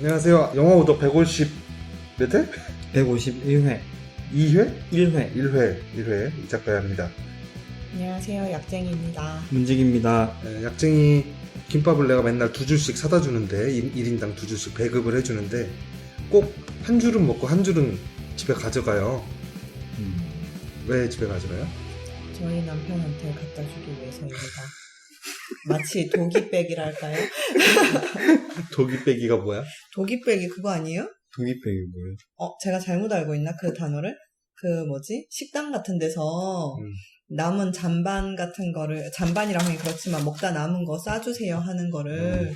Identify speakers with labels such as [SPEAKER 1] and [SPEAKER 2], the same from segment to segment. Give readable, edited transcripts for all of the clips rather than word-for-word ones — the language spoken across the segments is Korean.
[SPEAKER 1] 안녕하세요. 영화오더 150 몇 회?
[SPEAKER 2] 151회
[SPEAKER 1] 2회?
[SPEAKER 2] 1회
[SPEAKER 1] 1회 이작가야입니다.
[SPEAKER 3] 안녕하세요. 약쟁이입니다.
[SPEAKER 2] 문직입니다.
[SPEAKER 1] 약쟁이 김밥을 내가 맨날 두 줄씩 사다 주는데 1인당 두 줄씩 배급을 해주는데 꼭 한 줄은 먹고 한 줄은 집에 가져가요. 왜 집에 가져가요?
[SPEAKER 3] 저희 남편한테 갖다 주기 위해서입니다. 마치 도기백이랄까요?
[SPEAKER 1] 도기빼기가 뭐야?
[SPEAKER 3] 도기백이 그거 아니에요?
[SPEAKER 2] 독립백이 뭐예요?
[SPEAKER 3] 제가 잘못 알고 있나? 그 단어를? 식당 같은 데서 남은 잔반 같은 거를, 잔반이라고 하긴 그렇지만 먹다 남은 거 싸주세요 하는 거를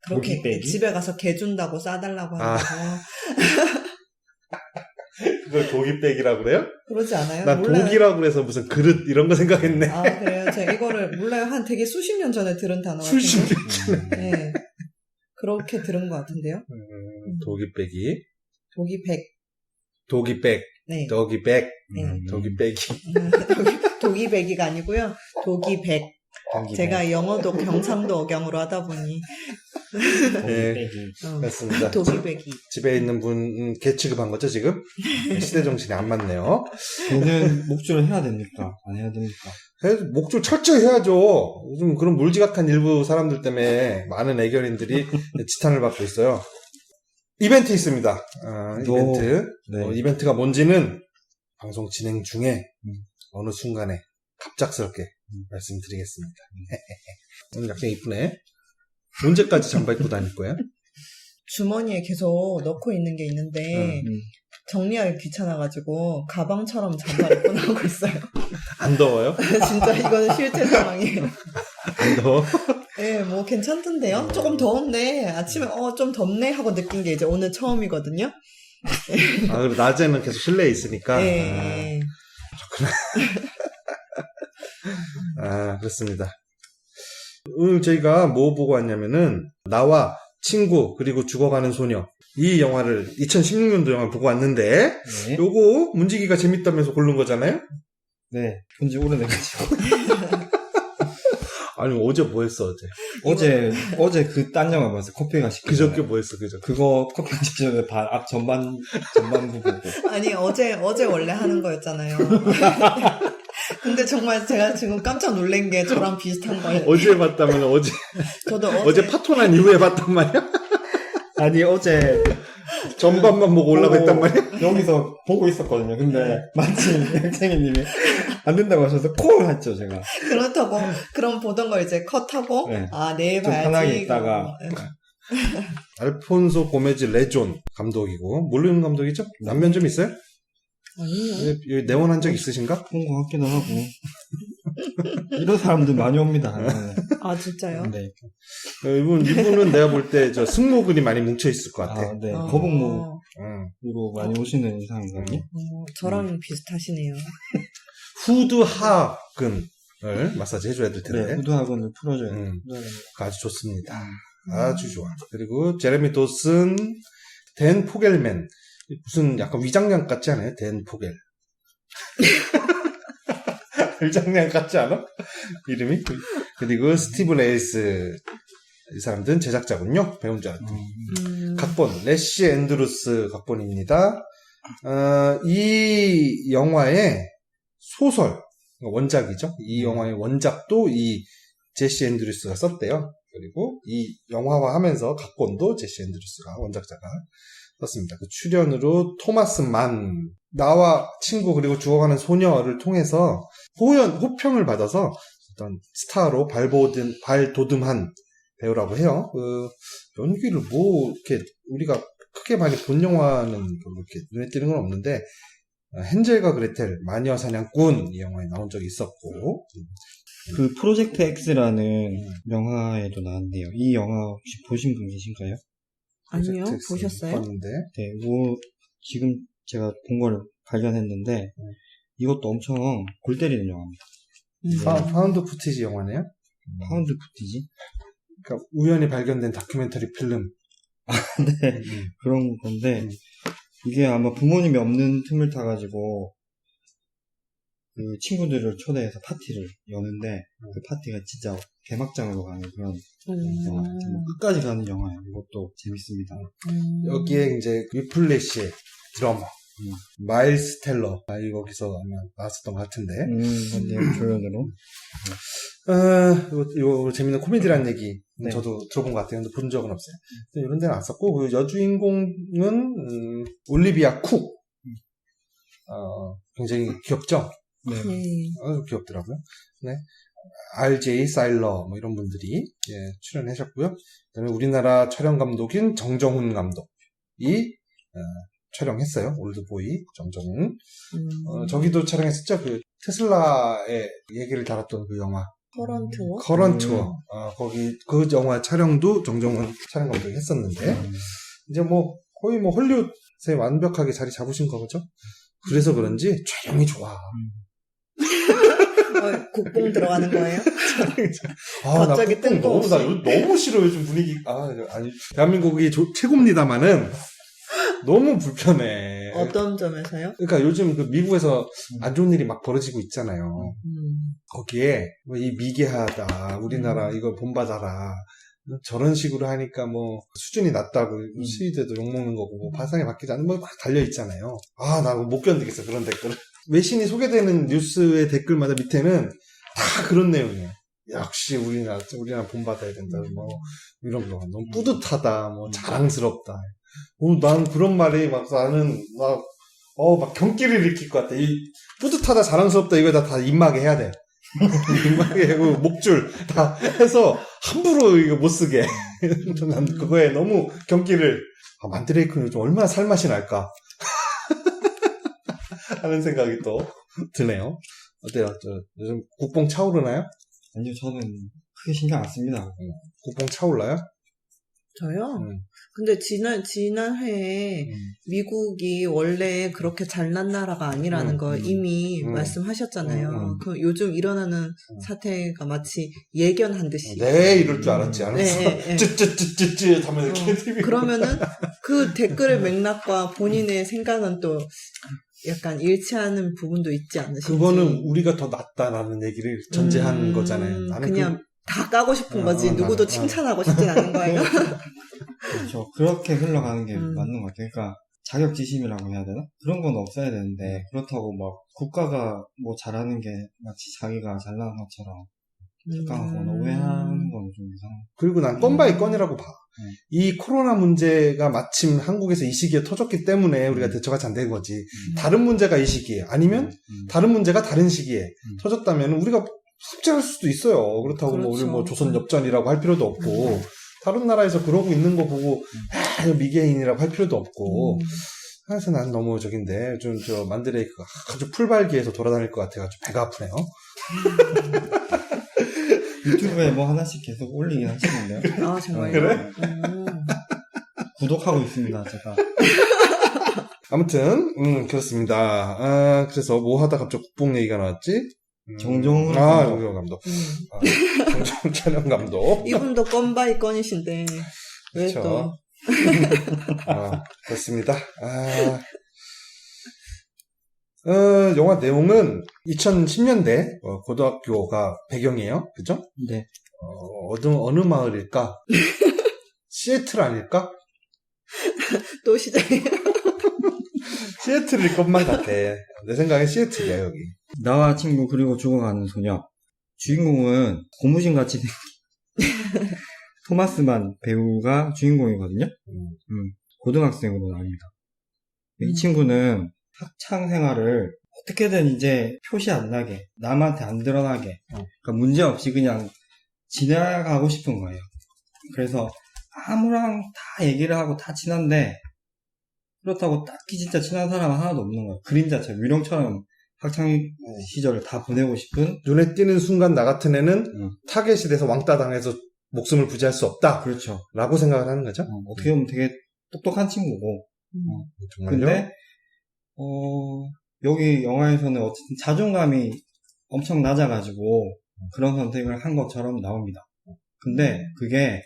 [SPEAKER 3] 그렇게
[SPEAKER 2] 도기백이?
[SPEAKER 3] 집에 가서 개 준다고 싸달라고 하는 거.
[SPEAKER 1] 그걸 도기빼기라고 그래요?
[SPEAKER 3] 그러지 않아요?
[SPEAKER 1] 난
[SPEAKER 3] 몰라요.
[SPEAKER 1] 독이라고 그래서 무슨 그릇 이런 거 생각했네.
[SPEAKER 3] 아, 그래요? 제가 이거를 몰라요. 한 되게 수십 년 전에 들은 단어 같은데.
[SPEAKER 1] 수십 년 전에.
[SPEAKER 3] 네. 그렇게 들은 것 같은데요.
[SPEAKER 1] 도기빼기.
[SPEAKER 3] 도기백.
[SPEAKER 1] 도기백.
[SPEAKER 3] 네.
[SPEAKER 1] 도기백.
[SPEAKER 3] 네.
[SPEAKER 1] 도기빼기.
[SPEAKER 3] 도기백이가 아니고요. 도기백.
[SPEAKER 2] 독립백.
[SPEAKER 3] 제가 영어도 경상도 억양으로 하다 보니
[SPEAKER 2] 독립백이.
[SPEAKER 1] 맞습니다.
[SPEAKER 3] 도기백이.
[SPEAKER 1] 집에 있는 분 개 취급한 거죠 지금? 시대 정신이 안 맞네요.
[SPEAKER 2] 걔는 목줄을 해야 됩니까? 안 해야 됩니까?
[SPEAKER 1] 목줄 철저히 해야죠. 요즘 그런 물지각한 일부 사람들 때문에 많은 애견인들이 지탄을 받고 있어요. 이벤트 있습니다. 이벤트.
[SPEAKER 2] 네.
[SPEAKER 1] 이벤트가 뭔지는 방송 진행 중에 어느 순간에 갑작스럽게 말씀드리겠습니다. 오늘 약간 이쁘네. 언제까지 잠바 입고 다닐 거야?
[SPEAKER 3] 주머니에 계속 넣고 있는 게 있는데 정리하기 귀찮아가지고 가방처럼 잠바 입고 나오고 있어요.
[SPEAKER 1] 안 더워요?
[SPEAKER 3] 진짜 이거는 실제 상황이에요.
[SPEAKER 1] 안 더워?
[SPEAKER 3] 네, 뭐 괜찮던데요? 조금 더운데 아침에 좀 덥네 하고 느낀 게 이제 오늘 처음이거든요.
[SPEAKER 1] 그리고 낮에는 계속 실내에 있으니까.
[SPEAKER 3] 네.
[SPEAKER 1] 그렇습니다. 오늘 저희가 뭐 보고 왔냐면은 나와 친구 그리고 죽어가는 소녀 이 영화를 2016년도 영화 보고 왔는데
[SPEAKER 2] 네.
[SPEAKER 1] 요거 문지기가 재밌다면서 고른 거잖아요?
[SPEAKER 2] 네. 본지 오래돼가지고.
[SPEAKER 1] 아니 어제 뭐 했어 어제?
[SPEAKER 2] 어제 그 딴 영화 봤어요. 커피가 시키고.
[SPEAKER 1] 그저께 뭐 했어 그저께?
[SPEAKER 2] 그거 커피 마시기 전에 앞 전반부 보고.
[SPEAKER 3] 아니 어제 원래 하는 거였잖아요. 근데 정말 제가 지금 깜짝 놀란 게 저랑 비슷한 거예요.
[SPEAKER 1] 어제 봤다면
[SPEAKER 3] 저도
[SPEAKER 1] 어제 파토난 이후에 봤단 말이야?
[SPEAKER 2] 아니, 어제
[SPEAKER 1] 전반만 보고 올라고 했단 말이야?
[SPEAKER 2] 여기서 보고 있었거든요. 근데 마침 약쟁이님이 안 된다고 하셔서 콜을 했죠, 제가.
[SPEAKER 3] 그렇다고 그럼 보던 걸 이제 컷하고
[SPEAKER 2] 네.
[SPEAKER 3] 내일
[SPEAKER 2] 좀
[SPEAKER 3] 봐야지.
[SPEAKER 2] 편하게 있다가.
[SPEAKER 1] 알폰소 고메즈 레존 감독이고 모르는 감독이죠? 남면 좀 있어요?
[SPEAKER 3] 아니요.
[SPEAKER 1] 여기 내원한 적 있으신가?
[SPEAKER 2] 본 것 같기도 하고. 이런 사람들 많이 옵니다.
[SPEAKER 3] 아 진짜요?
[SPEAKER 2] 네.
[SPEAKER 1] 이분은 내가 볼 때 저 승모근이 많이 뭉쳐있을 것 같아.
[SPEAKER 2] 네.
[SPEAKER 3] 어,
[SPEAKER 2] 거북목으로 많이 오시는 이상인가요?
[SPEAKER 3] 저랑 비슷하시네요.
[SPEAKER 1] 후드하근을 마사지 해줘야 될 텐데.
[SPEAKER 2] 네, 후두학원을 풀어줘야 돼요.
[SPEAKER 1] 아주 좋습니다. 아주 좋아. 그리고 제레미 도슨, 댄 포겔맨. 무슨 약간 위장량 같지 않아요? 댄 포겔. 위장량 같지 않아? 이름이? 그리고 스티브 레이스. 이 사람들은 제작자군요. 배운 줄 알았더니. 각본, 레시 앤드루스 각본입니다. 이 영화의 소설, 원작이죠. 이 영화의 원작도 이 제시 앤드루스가 썼대요. 그리고 이 영화화 하면서 각본도 제시 앤드루스가 원작자가 썼습니다. 그 출연으로 토마스 만, 나와 친구 그리고 죽어가는 소녀를 통해서 호평을 받아서 어떤 스타로 발돋움한 배우라고 해요. 연기를 이렇게 우리가 크게 많이 본 영화는 이렇게 눈에 띄는 건 없는데, 헨젤과 그레텔, 마녀 사냥꾼 이 영화에 나온 적이 있었고,
[SPEAKER 2] 그 프로젝트 X라는 영화에도 나왔는데요. 이 영화 혹시 보신 분 계신가요?
[SPEAKER 3] 아니요, 보셨어요?
[SPEAKER 1] 봤는데.
[SPEAKER 2] 네, 지금 제가 본 걸 발견했는데, 이것도 엄청 골 때리는 영화입니다.
[SPEAKER 1] 파운드 푸티지 영화네요?
[SPEAKER 2] 파운드 푸티지?
[SPEAKER 1] 그러니까 우연히 발견된 다큐멘터리 필름.
[SPEAKER 2] 네, 그런 건데, 이게 아마 부모님이 없는 틈을 타가지고, 그 친구들을 초대해서 파티를 여는데 그 파티가 진짜 개막장으로 가는 그런 영화. 뭐 끝까지 가는 영화예요. 이것도 재밌습니다.
[SPEAKER 1] 여기에 이제 위플래시의 드러머 마일스 텔러 거기서 아마 나왔었던 것 같은데
[SPEAKER 2] 조연으로.
[SPEAKER 1] 이거 재밌는 코미디라는 얘기
[SPEAKER 2] 네.
[SPEAKER 1] 저도 들어본 것 같아요. 근데 본 적은 없어요. 이런 데는 왔었고 그 여주인공은 올리비아 쿡 굉장히 귀엽죠?
[SPEAKER 2] 네.
[SPEAKER 1] 아주 귀엽더라고요. 네. RJ 사일러 뭐 이런 분들이 출연하셨고요. 그다음에 우리나라 촬영 감독인 정정훈 감독이 촬영했어요. 올드보이 정정훈. 저기도 촬영했었죠. 그 테슬라의 얘기를 다뤘던 그 영화. 커런트워. 거기 그 영화 촬영도 정정훈 촬영 감독이 했었는데 이제 뭐 거의 뭐 헐리우드에 완벽하게 자리 잡으신 거죠. 그래서 그런지 촬영이 좋아.
[SPEAKER 3] 국뽕 들어가는 거예요?
[SPEAKER 1] 나
[SPEAKER 3] 갑자기
[SPEAKER 1] 국뽕 너무 싫어 요즘 분위기. 아니 대한민국이 최고입니다만은 너무 불편해.
[SPEAKER 3] 어떤 점에서요?
[SPEAKER 1] 그러니까 요즘 그 미국에서 안 좋은 일이 막 벌어지고 있잖아요. 거기에 이 미개하다 우리나라 이거 본받아라 저런 식으로 하니까 뭐 수준이 낮다고 시위대도 욕먹는 거고 뭐 발상이 바뀌지 않는 뭐 막 달려있잖아요. 나 못 견디겠어 그런 댓글. 외신이 소개되는 뉴스의 댓글마다 밑에는 다 그런 내용이에요. 역시 우리나라 본받아야 된다 뭐 이런 거 너무 뿌듯하다 뭐 자랑스럽다. 난 그런 말이 막 나는 막 경기를 일으킬 것 같아. 이 뿌듯하다 자랑스럽다 이거 다 입마개 해야 돼. 입마개 하고 목줄 다 해서 함부로 이거 못 쓰게. 난 그거에 너무 경기를 만드레이크는 요즘 얼마나 살맛이 날까 하는 생각이 또 드네요. 어때요? 요즘 국뽕 차오르나요?
[SPEAKER 2] 아니요, 저는 크게 신경 안 씁니다.
[SPEAKER 1] 국뽕 차올라요?
[SPEAKER 3] 저요? 근데 지난 해에 미국이 원래 그렇게 잘난 나라가 아니라는 걸 이미 말씀하셨잖아요. 그 요즘 일어나는 사태가 마치 예견한 듯이.
[SPEAKER 1] 네, 이럴 줄 알았지. 알았어. 쯧쯧쯧쯧 하면서 KTV.
[SPEAKER 3] 그러면은 그 댓글의 맥락과 본인의 생각은 또 약간 일치하는 부분도 있지 않으신지.
[SPEAKER 1] 그거는 우리가 더 낫다라는 얘기를 전제한 거잖아요. 나는
[SPEAKER 3] 그냥 다 까고 싶은 거지. 누구도 칭찬하고 싶진 않은 거예요.
[SPEAKER 2] 그렇죠. 그렇게 흘러가는 게 맞는 것 같아요. 그러니까 자격지심이라고 해야 되나? 그런 건 없어야 되는데 그렇다고 막 국가가 뭐 잘하는 게 마치 자기가 잘나는 것처럼 착각하거나 오해하는 건 좀 이상해.
[SPEAKER 1] 그리고 난 건바이 건이라고 봐. 이 코로나 문제가 마침 한국에서 이 시기에 터졌기 때문에 우리가 대처가 잘 된 거지. 다른 문제가 이 시기에 아니면 다른 문제가 다른 시기에 터졌다면 우리가 섭제할 수도 있어요. 그렇다고
[SPEAKER 3] 그렇죠.
[SPEAKER 1] 우리 뭐 조선 엽전이라고 할 필요도 없고 다른 나라에서 그러고 있는 거 보고 미개인이라고 할 필요도 없고. 그래서 난 너무 저긴데 좀 저 만드레이크가 아주 풀발기에서 돌아다닐 것 같아가지고 배가 아프네요.
[SPEAKER 2] 유튜브에 뭐 하나씩 계속 올리긴 하시는데요.
[SPEAKER 3] 아, 정말요?
[SPEAKER 1] 그래?
[SPEAKER 2] 구독하고 있습니다, 제가.
[SPEAKER 1] 아무튼 그렇습니다. 그래서 뭐 하다 갑자기 국뽕 얘기가 나왔지?
[SPEAKER 2] 정정훈
[SPEAKER 1] 정정훈 감독. 정정훈 촬영 감독.
[SPEAKER 3] 이분도 건바이 건이신데 왜
[SPEAKER 1] 그쵸.
[SPEAKER 3] 또
[SPEAKER 1] 그렇습니다. 영화 내용은 2010년대 고등학교가 배경이에요. 그죠?
[SPEAKER 2] 네.
[SPEAKER 1] 어느 마을일까? 시애틀 아닐까?
[SPEAKER 3] 또 시작해요.
[SPEAKER 1] 시애틀일 것만 같아. 내 생각엔 시애틀이야, 여기.
[SPEAKER 2] 나와 친구 그리고 죽어가는 소녀. 주인공은 고무신같이 토마스만 배우가 주인공이거든요. 고등학생으로 나옵니다. 이 친구는 학창 생활을 어떻게든 이제 표시 안 나게, 남한테 안 드러나게, 그러니까 문제 없이 그냥 지나가고 싶은 거예요. 그래서 아무랑 다 얘기를 하고 다 친한데, 그렇다고 딱히 진짜 친한 사람은 하나도 없는 거예요. 그림자처럼, 유령처럼 학창 시절을 다 보내고 싶은.
[SPEAKER 1] 눈에 띄는 순간 나 같은 애는 타겟이 돼서 왕따 당해서 목숨을 부지할 수 없다.
[SPEAKER 2] 그렇죠.
[SPEAKER 1] 라고 생각을 하는 거죠.
[SPEAKER 2] 어떻게 보면 되게 똑똑한 친구고.
[SPEAKER 1] 정말요?
[SPEAKER 2] 근데, 여기 영화에서는 어쨌든 자존감이 엄청 낮아가지고 그런 선택을 한 것처럼 나옵니다. 근데 그게,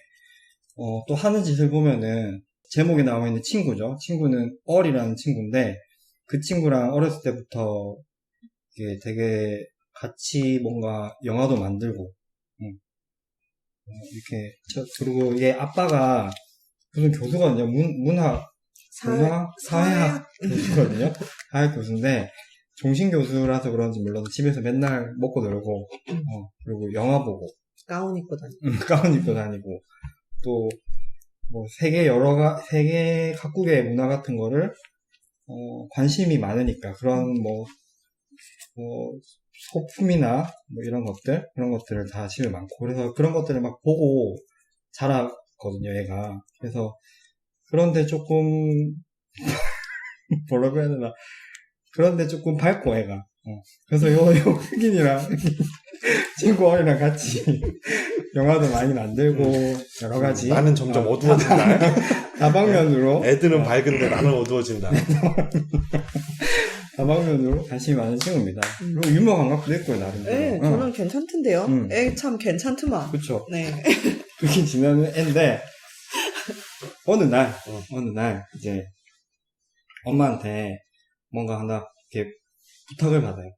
[SPEAKER 2] 또 하는 짓을 보면은 제목에 나와 있는 친구죠. 친구는 얼이라는 친구인데 그 친구랑 어렸을 때부터 이게 되게 같이 뭔가 영화도 만들고, 이렇게, 그리고 이게 아빠가 무슨 교수거든요. 사회학 교수거든요. 사회학 교수인데, 종신교수라서 그런지 몰라도 집에서 맨날 먹고 놀고, 그리고 영화 보고,
[SPEAKER 3] 가운 입고 다니고.
[SPEAKER 2] 가운 입고 다니고, 또, 뭐, 세계 각국의 문화 같은 거를, 관심이 많으니까, 그런 소품이나, 이런 그런 것들을 다 집에 많고, 그래서 그런 것들을 막 보고 자라거든요, 얘가. 그래서, 그런데 조금, 뭐라고 해야 되나. 그런데 조금 밝고, 애가. 그래서 요 흑인이랑, 친구 어리랑 같이, 영화도 많이 만들고, 여러 가지.
[SPEAKER 1] 나는 점점 어두워진다.
[SPEAKER 2] 다방면으로.
[SPEAKER 1] 애들은 밝은데 나는 어두워진다.
[SPEAKER 2] 다방면으로 관심이 많은 친구입니다. 그리고 유머 감각도 있고요, 나름대로.
[SPEAKER 3] 네, 저는 괜찮던데요. 애 참 괜찮더만.
[SPEAKER 2] 그쵸.
[SPEAKER 3] 네.
[SPEAKER 2] 그렇게 지내는 애인데, 어느 날, 이제, 엄마한테 뭔가 하나, 이렇게 부탁을 받아요.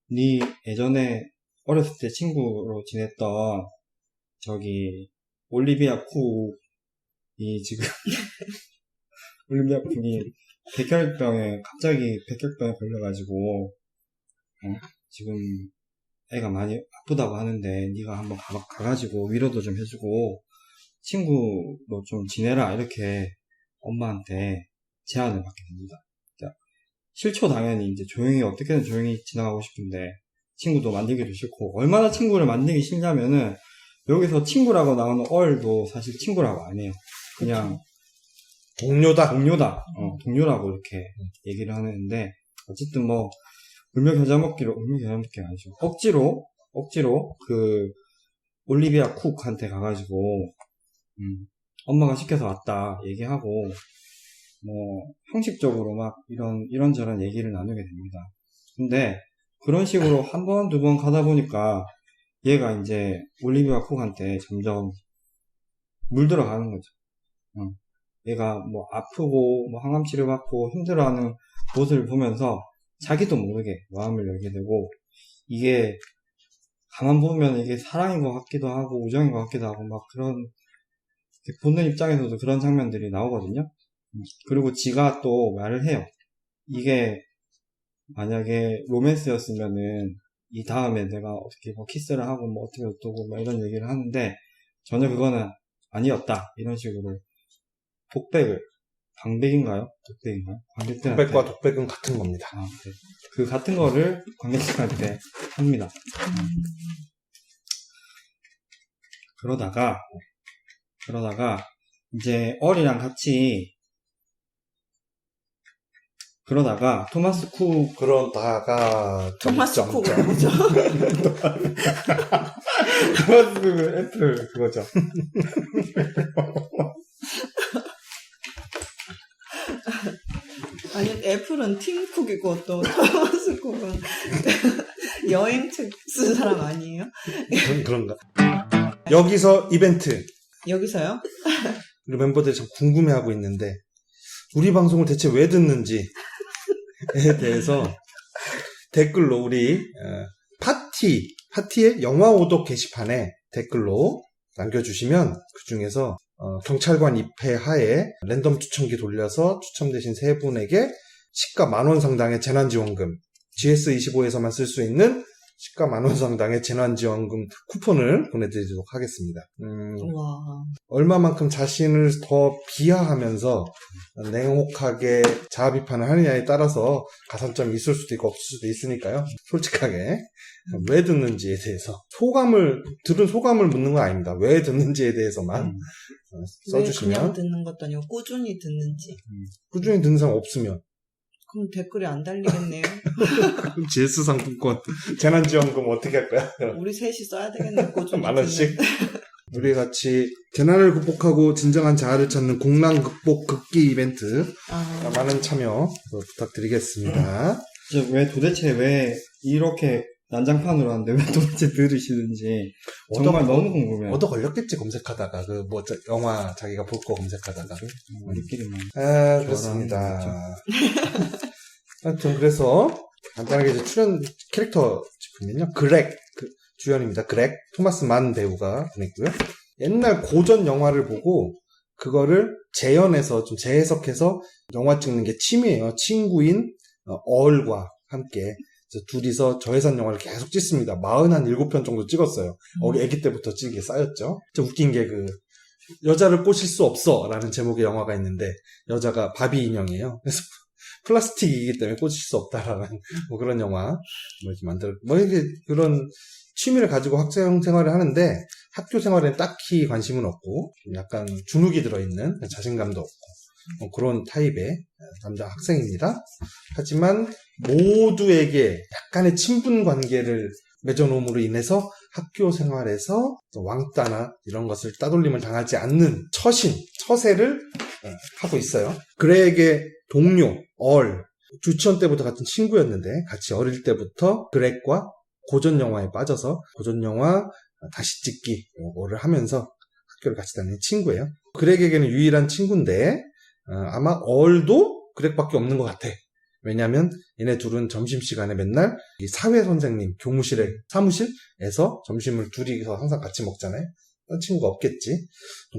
[SPEAKER 2] 네 예전에 어렸을 때 친구로 지냈던, 올리비아 쿡이 지금, 올리비아 쿡이 갑자기 백혈병에 걸려가지고, 지금 애가 많이 아프다고 하는데, 네가 한번 가가지고 위로도 좀 해주고, 친구로 좀 지내라, 이렇게 엄마한테 제안을 받게 됩니다. 싫죠, 당연히. 이제 어떻게든 조용히 지나가고 싶은데, 친구도 만들기도 싫고, 얼마나 친구를 만들기 싫냐면은, 여기서 친구라고 나오는 얼도 사실 친구라고 안 해요. 그냥,
[SPEAKER 1] 동료다.
[SPEAKER 2] 동료라고 이렇게 얘기를 하는데, 어쨌든 울며겨자먹기가 아니죠. 억지로, 올리비아 쿡한테 가가지고, 엄마가 시켜서 왔다, 얘기하고, 형식적으로 막 이런저런 얘기를 나누게 됩니다. 근데, 그런 식으로 한 번, 두 번 가다 보니까, 얘가 이제 올리비아 쿡한테 점점 물들어가는 거죠. 얘가 아프고, 항암 치료받고 힘들어하는 모습을 보면서 자기도 모르게 마음을 열게 되고, 이게, 가만 보면 이게 사랑인 것 같기도 하고, 우정인 것 같기도 하고, 보는 입장에서도 그런 장면들이 나오거든요. 그리고 지가 또 말을 해요. 이게 만약에 로맨스였으면은 이 다음에 내가 어떻게 키스를 하고 어떻게 어쩌고 이런 얘기를 하는데 전혀 그거는 아니었다. 이런 식으로 방백인가요? 관객들한테.
[SPEAKER 1] 독백과 독백은 같은 겁니다.
[SPEAKER 2] 네. 그 같은 거를 관객들한테 합니다. 그러다가 이제 얼이랑 같이 토마스 쿡
[SPEAKER 3] 토마스 쿡은 뭐죠?
[SPEAKER 2] 토마스 애플 그거죠.
[SPEAKER 3] 아니 애플은 팀 쿡이고 또 토마스 쿡은 여행책 쓴 사람 아니에요?
[SPEAKER 1] 그런가? 여기서 이벤트.
[SPEAKER 3] 여기서요?
[SPEAKER 1] 우리 멤버들이 참 궁금해하고 있는데 우리 방송을 대체 왜 듣는지에 대해서 댓글로 우리 파티의 영화 오독 게시판에 댓글로 남겨주시면 그 중에서 경찰관 입회 하에 랜덤 추첨기 돌려서 추첨되신 3분에게 시가 10,000원 상당의 재난지원금, GS25에서만 쓸 수 있는 시가 10,000원 상당의 재난지원금 쿠폰을 보내드리도록 하겠습니다.
[SPEAKER 3] 와.
[SPEAKER 1] 얼마만큼 자신을 더 비하하면서 냉혹하게 자아 비판을 하느냐에 따라서 가산점이 있을 수도 있고 없을 수도 있으니까요. 솔직하게 왜 듣는지에 대해서 들은 소감을 묻는 건 아닙니다. 왜 듣는지에 대해서만 써주시면.
[SPEAKER 3] 왜 그냥 듣는 것도 아니고 꾸준히 듣는지.
[SPEAKER 1] 꾸준히 듣는 사람 없으면.
[SPEAKER 3] 그럼 댓글이 안 달리겠네요.
[SPEAKER 1] GS 상품권 재난지원금 어떻게 할 거야?
[SPEAKER 3] 우리 셋이 써야 되겠네. 꾸준히
[SPEAKER 1] 10,000원씩. 우리 같이 재난을 극복하고 진정한 자아를 찾는 공란 극복 극기 이벤트 많은 참여 부탁드리겠습니다.
[SPEAKER 2] 도대체 왜 이렇게 난장판으로 하는데 왜 도대체 들으시는지 정말 너무 궁금해요.
[SPEAKER 1] 얻어 걸렸겠지 검색하다가 영화 자기가 볼 거 검색하다가
[SPEAKER 2] 우리끼리만.
[SPEAKER 1] 그렇습니다. 하여튼 그래서 간단하게 이제 출연 캐릭터 짚으면요. 그렉, 주연입니다. 그렉, 토마스 만 배우가 보냈고요. 옛날 고전 영화를 보고 그거를 재현해서 좀 재해석해서 영화 찍는 게 취미예요. 친구인 얼과 함께 둘이서 저예산 영화를 계속 찍습니다. 47편 정도 찍었어요. 우리 아기 때부터 찍게 쌓였죠. 진짜 웃긴 게 여자를 꼬실 수 없어 라는 제목의 영화가 있는데 여자가 바비 인형이에요. 그래서 플라스틱이기 때문에 꼬실 수 없다라는 뭐 그런 영화 이렇게 그런 취미를 가지고 학생 생활을 하는데 학교 생활에는 딱히 관심은 없고 약간 주눅이 들어있는 자신감도 없고 뭐 그런 타입의 남자 학생입니다. 하지만 모두에게 약간의 친분 관계를 맺어놓음으로 인해서 학교 생활에서 왕따나 이런 것을 따돌림을 당하지 않는 처세를 하고 있어요. 그렉의 동료, 유치원 때부터 같은 친구였는데 같이 어릴 때부터 그렉과 고전 영화에 빠져서 고전 영화 다시 찍기 이거를 하면서 학교를 같이 다니는 친구예요. 그렉에게는 유일한 친구인데 아마 얼도 그렉밖에 없는 것 같아. 왜냐하면 얘네 둘은 점심시간에 맨날 이 사회 선생님 사무실에서 점심을 둘이서 항상 같이 먹잖아요. 다른 친구가 없겠지.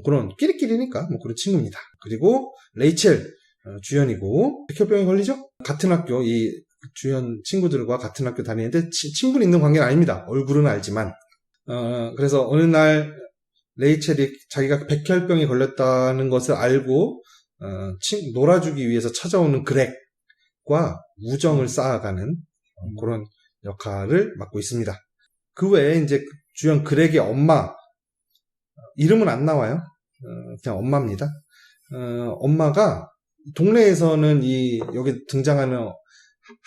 [SPEAKER 1] 그런 끼리끼리니까 뭐 그런 친구입니다. 그리고 레이첼 주연이고 백혈병에 걸리죠? 같은 학교 이 주연 친구들과 같은 학교 다니는데 친분 있는 관계는 아닙니다. 얼굴은 알지만 그래서 어느 날 레이첼이 자기가 백혈병에 걸렸다는 것을 알고 놀아주기 위해서 찾아오는 그렉과 우정을 쌓아가는 그런 역할을 맡고 있습니다. 그 외에 이제 주연 그렉의 엄마 이름은 안 나와요. 그냥 엄마입니다. 엄마가 동네에서는 여기 등장하는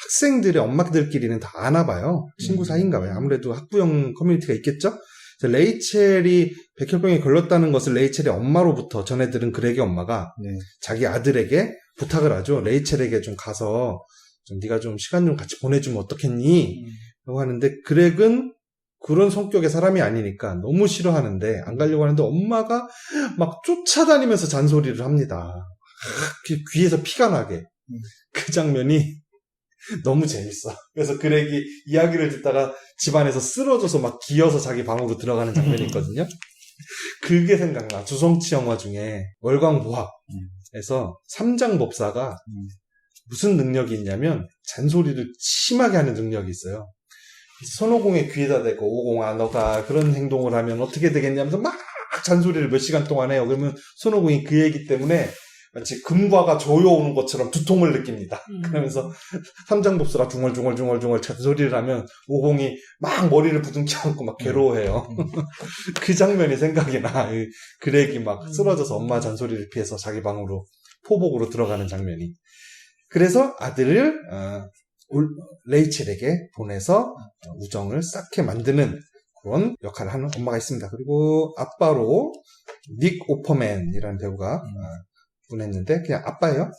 [SPEAKER 1] 학생들의 엄마들끼리는 다 아나 봐요. 친구 사이인가 봐요. 아무래도 학부형 커뮤니티가 있겠죠? 레이첼이 백혈병에 걸렸다는 것을 레이첼의 엄마로부터 전해들은 그렉의 엄마가 자기 아들에게 부탁을 하죠. 레이첼에게 좀 가서 네가 좀 시간 좀 같이 보내주면 어떻겠니? 라고 하는데 그렉은 그런 성격의 사람이 아니니까 너무 싫어하는데 안 가려고 하는데 엄마가 막 쫓아다니면서 잔소리를 합니다. 귀에서 피가 나게. 그 장면이 너무 재밌어. 그래서 그렉이 이야기를 듣다가 집안에서 쓰러져서 막 기어서 자기 방으로 들어가는 장면이 있거든요. 그게 생각나. 주성치 영화 중에 월광보합에서 삼장법사가 무슨 능력이 있냐면 잔소리를 심하게 하는 능력이 있어요. 손오공의 귀에다 대고 오공아 너가 그런 행동을 하면 어떻게 되겠냐면서 막 잔소리를 몇 시간 동안 해요. 그러면 손오공이 그 얘기 때문에 마치 금과가 조여오는 것처럼 두통을 느낍니다. 그러면서 삼장법사가 중얼중얼 잔소리를 하면 오공이 막 머리를 부둥켜 안고 막 괴로워해요. 그 장면이 생각이 나. 그렉이 막 쓰러져서 엄마 잔소리를 피해서 자기 방으로 포복으로 들어가는 장면이. 그래서 아들을 레이첼에게 보내서 우정을 쌓게 만드는 그런 역할을 하는 엄마가 있습니다. 그리고 아빠로 닉 오퍼맨이라는 배우가 보냈는데 그냥 아빠예요.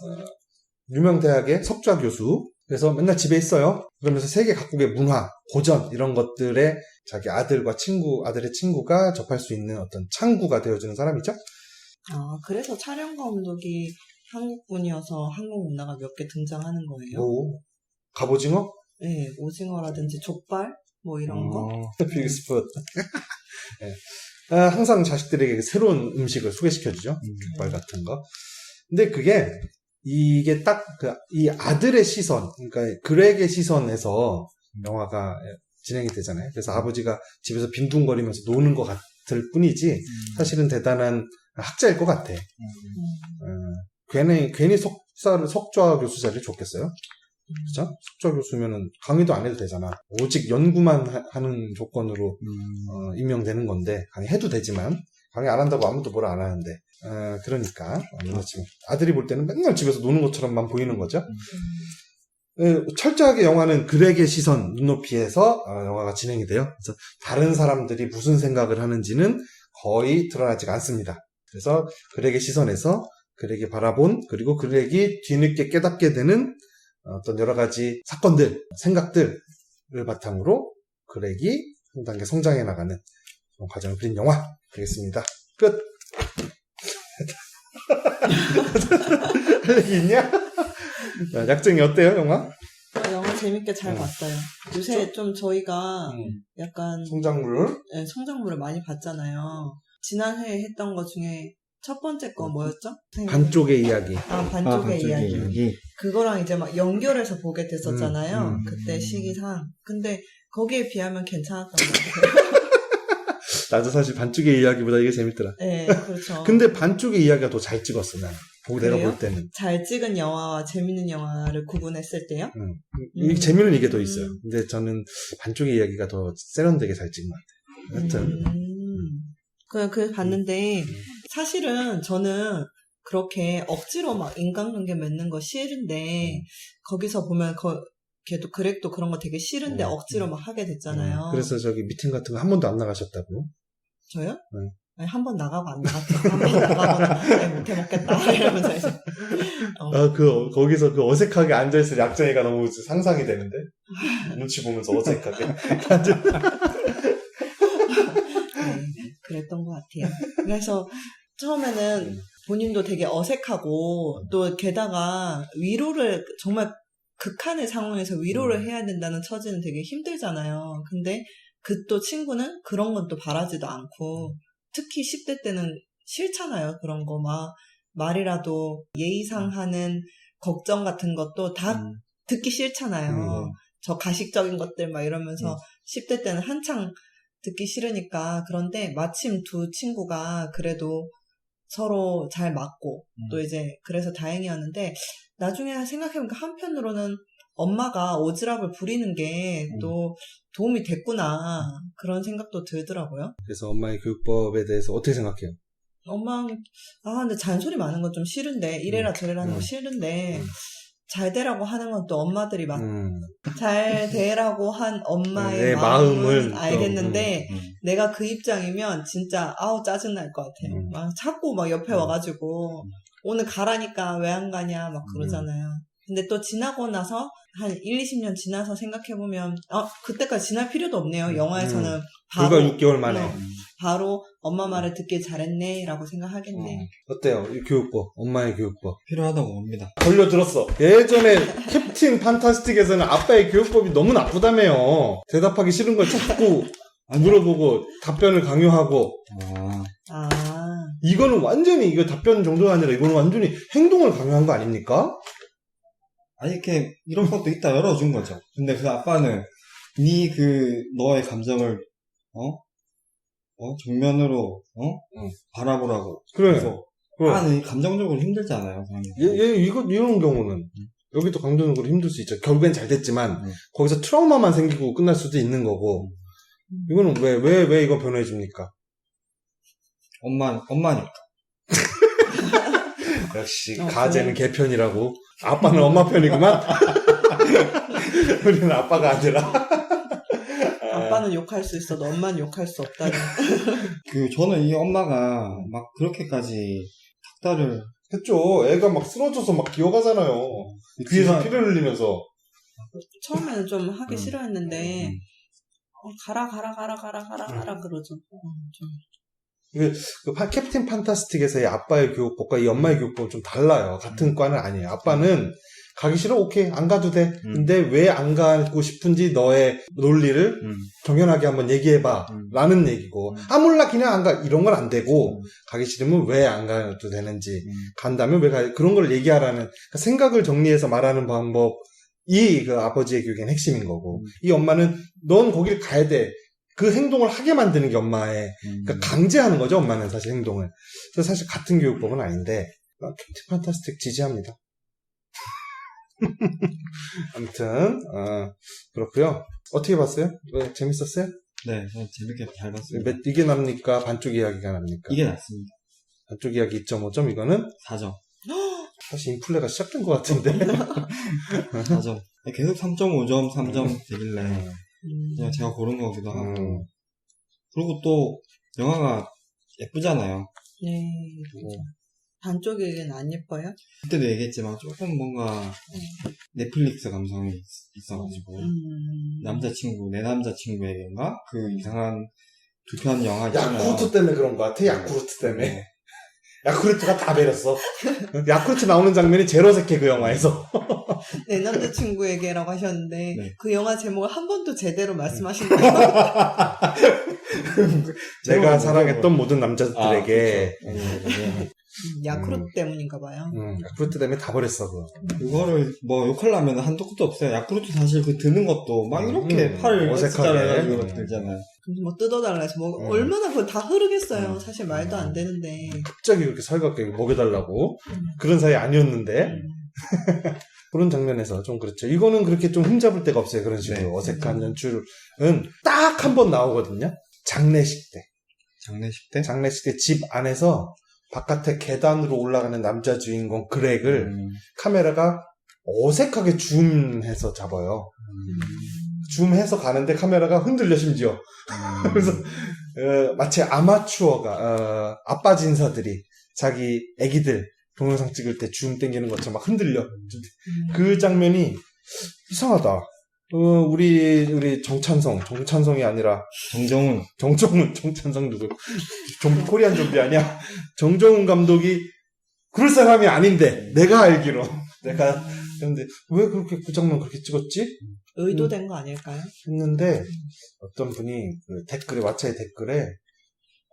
[SPEAKER 1] 유명 대학의 석좌 교수. 그래서 맨날 집에 있어요. 그러면서 세계 각국의 문화, 고전 이런 것들에 자기 아들의 친구가 접할 수 있는 어떤 창구가 되어주는 사람이죠.
[SPEAKER 3] 그래서 촬영 감독이 한국 분이어서 한국 문화가 몇 개 등장하는 거예요.
[SPEAKER 1] 뭐 갑오징어?
[SPEAKER 3] 네, 오징어라든지 족발 뭐 이런 거.
[SPEAKER 1] 빅스풋. 네. 항상 자식들에게 새로운 음식을 소개시켜주죠. 족발 같은 거. 근데 이게 딱 이 아들의 시선, 그러니까 그렉의 시선에서 영화가 진행이 되잖아요. 그래서 아버지가 집에서 빈둥거리면서 노는 것 같을 뿐이지 사실은 대단한 학자일 것 같아. 괜히 석좌 교수 자리를 줬겠어요? 그죠? 석좌 교수면은 강의도 안 해도 되잖아. 오직 연구만 하는 조건으로 임명되는 건데 강의 해도 되지만 강의 안 한다고 아무도 뭐라 안 하는데 그러니까 지금 아들이 볼 때는 맨날 집에서 노는 것처럼만 보이는 거죠. 철저하게 영화는 그렉의 시선, 눈높이에서 영화가 진행이 돼요. 그래서 다른 사람들이 무슨 생각을 하는지는 거의 드러나지가 않습니다. 그래서 그렉의 시선에서 그렉이 바라본 그리고 그렉이 뒤늦게 깨닫게 되는 어떤 여러 가지 사건들, 생각들을 바탕으로 그렉이 한 단계 성장해 나가는 그런 과정을 그린 영화 되겠습니다. 끝! 할 얘기 있냐? 약정이 어때요, 영화?
[SPEAKER 3] 영화 재밌게 잘 봤어요. 요새 좀 저희가 약간
[SPEAKER 1] 성장물을?
[SPEAKER 3] 네, 성장물을 많이 봤잖아요. 지난 회에 했던 것 중에 첫 번째 거 뭐였죠?
[SPEAKER 1] 반쪽의 이야기.
[SPEAKER 3] 반쪽의 이야기.
[SPEAKER 2] 이야기.
[SPEAKER 3] 그거랑 이제 막 연결해서 보게 됐었잖아요. 그때 시기상. 근데 거기에 비하면 괜찮았던 것 같아요.
[SPEAKER 1] 나도 사실 반쪽의 이야기보다 이게 재밌더라.
[SPEAKER 3] 네, 그렇죠.
[SPEAKER 1] 근데 반쪽의 이야기가 더 잘 찍었어, 난. 내가
[SPEAKER 3] 그래요?
[SPEAKER 1] 볼 때는.
[SPEAKER 3] 잘 찍은 영화와 재밌는 영화를 구분했을 때요?
[SPEAKER 1] 이 재미는 이게 더 있어요. 근데 저는 반쪽의 이야기가 더 세련되게 잘 찍은 것 같아요. 하여튼.
[SPEAKER 3] 그 봤는데 사실은 저는 그렇게 억지로 막 인간관계 맺는 거 싫은데 거기서 보면 걔도 그렉도 그런 거 되게 싫은데 억지로 막 하게 됐잖아요.
[SPEAKER 1] 그래서 저기 미팅 같은 거 한 번도 안 나가셨다고?
[SPEAKER 3] 저요?
[SPEAKER 1] 네.
[SPEAKER 3] 아니, 한 번 나가고 안 나갔죠. 한 번 나가고는 못해 먹겠다 이러면서 이제.
[SPEAKER 1] 거기서 그 어색하게 앉아있을 약쟁이가 너무 상상이 되는데? 눈치 보면서 어색하게.
[SPEAKER 3] 네, 그랬던 것 같아요. 그래서 처음에는 본인도 되게 어색하고 또 게다가 위로를 정말 극한의 상황에서 위로를 해야 된다는 처지는 되게 힘들잖아요. 근데 그 또 친구는 그런 건 또 바라지도 않고 특히 10대 때는 싫잖아요. 그런 거 막 말이라도 예의상 하는 걱정 같은 것도 다 듣기 싫잖아요. 저 가식적인 것들 막 이러면서 10대 때는 한창 듣기 싫으니까. 그런데 마침 두 친구가 그래도 서로 잘 맞고 또 이제 그래서 다행이었는데 나중에 생각해보니까 한편으로는 엄마가 오지랖을 부리는 게 또 도움이 됐구나 그런 생각도 들더라고요.
[SPEAKER 1] 그래서 엄마의 교육법에 대해서 어떻게 생각해요?
[SPEAKER 3] 근데 잔소리 많은 건 좀 싫은데 이래라 저래라 하는 거 싫은데 잘 되라고 하는 건 또 엄마들이 잘 되라고 한 엄마의 마음은 알겠는데 내가 그 입장이면 진짜 짜증날 것 같아. 막 자꾸 막 옆에 와가지고 오늘 가라니까 왜 안 가냐 막 그러잖아요. 근데 또 지나고 나서 한 20년 지나서 생각해보면 그때까지 지날 필요도 없네요. 영화에서는
[SPEAKER 1] 불과 6개월 만에
[SPEAKER 3] 바로 엄마 말을 듣길 잘했네 라고 생각하겠네.
[SPEAKER 1] 어때요? 이 교육법, 엄마의 교육법
[SPEAKER 2] 필요하다고 봅니다.
[SPEAKER 1] 걸려들었어. 예전에 캡틴 판타스틱에서는 아빠의 교육법이 너무 나쁘다며요. 대답하기 싫은 걸 자꾸 물어보고 답변을 강요하고 이거는 완전히 이거 답변 정도가 아니라 이거는 완전히 행동을 강요한 거 아닙니까?
[SPEAKER 2] 아니, 이렇게, 이런 것도 있다 열어준 거죠. 근데 그 아빠는, 너의 감정을, 정면으로, 바라보라고.
[SPEAKER 1] 그래.
[SPEAKER 2] 그래서, 감정적으로 힘들잖아요.
[SPEAKER 1] 이런 경우는, 여기도 감정적으로 힘들 수 있죠. 결국엔 잘 됐지만, 거기서 트라우마만 생기고 끝날 수도 있는 거고, 이거는 왜 이거 변호해줍니까?
[SPEAKER 2] 엄마니까.
[SPEAKER 1] 역시, 가제는 개편이라고. 아빠는 엄마 편이구만. 우리는 아빠가 아니라.
[SPEAKER 3] 아빠는 욕할 수 있어도 엄마는 욕할 수 없다는.
[SPEAKER 2] 저는 이 엄마가 막 그렇게까지 닥달을
[SPEAKER 1] 했죠. 애가 막 쓰러져서 막 기어가잖아요. 귀에서 피를 흘리면서.
[SPEAKER 3] 처음에는 좀 하기 싫어했는데, 가라 그러죠.
[SPEAKER 1] 캡틴 판타스틱에서의 아빠의 교육법과 이 엄마의 교육법은 좀 달라요. 같은 과는 아니에요. 아빠는 가기 싫어? 오케이. 안 가도 돼. 근데 왜 안 가고 싶은지 너의 논리를 정연하게 한번 얘기해봐. 라는 얘기고. 몰라. 그냥 안 가. 이런 건 안 되고. 가기 싫으면 왜 안 가도 되는지. 간다면 왜 그런 걸 얘기하라는. 그러니까 생각을 정리해서 말하는 방법이 그 아버지의 교육의 핵심인 거고. 이 엄마는 넌 거길 가야 돼. 그 행동을 하게 만드는 게 엄마의, 그러니까 강제하는 거죠, 엄마는 사실 행동을. 그래서 사실 같은 교육법은 아닌데, 캡틴 판타스틱 지지합니다. 아무튼, 그렇고요. 어떻게 봤어요? 왜 재밌었어요?
[SPEAKER 2] 네, 재밌게 잘 봤어요.
[SPEAKER 1] 이게 납니까? 반쪽 이야기가 납니까?
[SPEAKER 2] 이게 낫습니다.
[SPEAKER 1] 반쪽 이야기 2.5점, 이거는?
[SPEAKER 2] 4점.
[SPEAKER 1] 사실 인플레가 시작된 것 같은데.
[SPEAKER 2] 4점. 계속 3.5점, 3점 되길래. 그냥 제가 고른 거기도 하고. 그리고 또, 영화가 예쁘잖아요.
[SPEAKER 3] 네. 반쪽에겐 안 예뻐요?
[SPEAKER 2] 그때도 얘기했지만, 조금 뭔가, 넷플릭스 감성이 있어가지고, 내 남자친구에게인가? 그 이상한 두 편 영화 있잖아요.
[SPEAKER 1] 야쿠르트 때문에 그런 것 같아, 야쿠르트 때문에. 야쿠르트가 다 베렸어. 야쿠르트 나오는 장면이 제일 어색해, 그 영화에서.
[SPEAKER 3] 내 남자친구에게라고 하셨는데
[SPEAKER 2] 네.
[SPEAKER 3] 그 영화 제목을 한 번도 제대로 말씀하신 거예요.
[SPEAKER 1] 내가 사랑했던 모든 남자들에게.
[SPEAKER 3] 야쿠르트 때문인가 봐요.
[SPEAKER 1] 야쿠르트 때문에 다 버렸어, 그거.
[SPEAKER 2] 그거를 뭐 욕하려면 한도 끝도 없어요. 야쿠르트 사실 그 드는 것도 막 이렇게 팔을
[SPEAKER 1] 어색하게.
[SPEAKER 2] 해가지고 들잖아요.
[SPEAKER 3] 뭐 뜯어달라 해서 뭐 얼마나 그걸 다 흐르겠어요. 사실 말도 안 되는데.
[SPEAKER 1] 갑자기 그렇게 살갑게 먹여달라고. 그런 사이 아니었는데. 그런 장면에서 좀 그렇죠. 이거는 그렇게 좀 흠잡을 데가 없어요. 그런 식으로.
[SPEAKER 2] 네.
[SPEAKER 1] 어색한 연출은 딱 한 번 나오거든요. 장례식 때.
[SPEAKER 2] 장례식 때?
[SPEAKER 1] 장례식 때 집 안에서 바깥에 계단으로 올라가는 남자 주인공 그렉을 카메라가 어색하게 줌해서 잡아요. 줌해서 가는데 카메라가 흔들려 심지어. 그래서 마치 아마추어가 아빠 진사들이 자기 애기들 동영상 찍을 때 줌 땡기는 것처럼 막 흔들려. 그 장면이 이상하다. 우리 정찬성이 아니라 정찬성 누구? 코리안 좀비 아니야? 정정훈 감독이 그럴 사람이 아닌데 내가 알기로 그런데 왜 그렇게 그 장면 그렇게 찍었지?
[SPEAKER 3] 의도된 거 아닐까요?
[SPEAKER 1] 했는데 어떤 분이 그 댓글에 왓챠의 댓글에